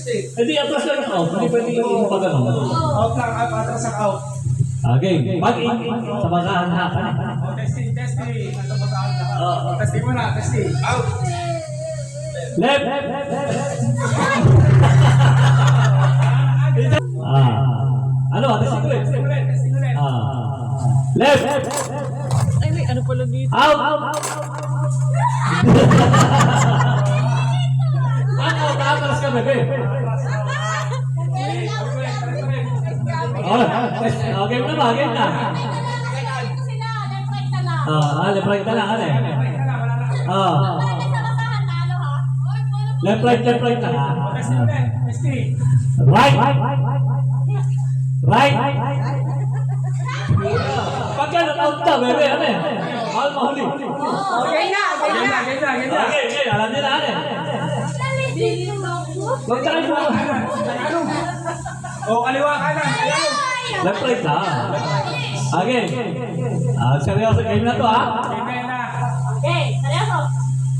Hindi, atras lang ang out. Hindi pwede yung pag ano. Out lang, atras ang out. Okay, pag-in sa mga hanapan. Testing. Testing muna, testing. Out. Left. Ano? Testing ulit. Testing ulit. Left. Ay, may ano pala dito? Out. Atras ka, bebe. Game na ba? Game na. Left right na lang. Left right na ha. Testing. Right. Pag yan, out ka, bebe. Ano eh? Mahal mahuli. Okay, Alam niyo na, ano eh? Huwag ka kayo. Kaliwa kanan. Left right na. Okay. Seryoso, game na to ha. Game na.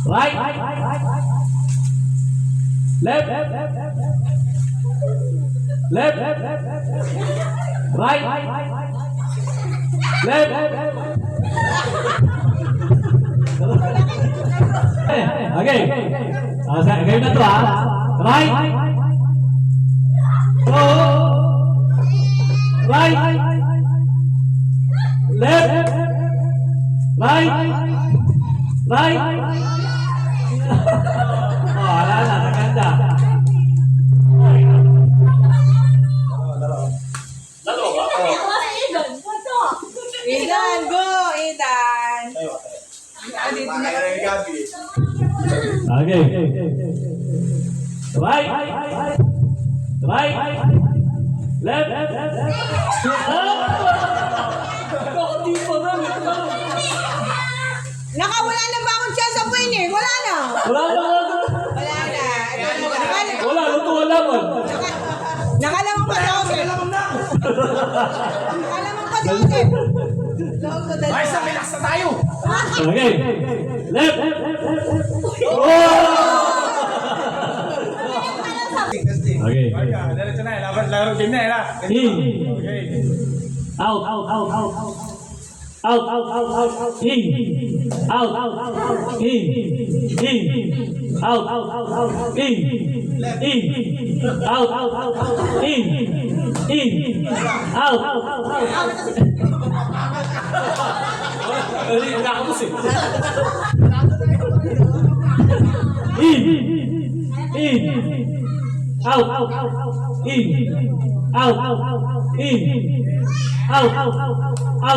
Right. Left. Right. Left. Okay. Game na to ha. Right. Go. Right. Left. Right. Wala na, naganda. Idan, go! Idan! Okay. Right. Left. Nakawala na ba akong chance sa win eh? Wala na! Wala na. Wala, luto wala man. Nakalamang pa sa akin! Nakalamang pa sa akin! Ay, sa relax na tayo. Okay. Left. Okay. Diretso na. Laro game na. In. Okay. Out. In. Out. In. Out. In. Out. Out. Out. Out.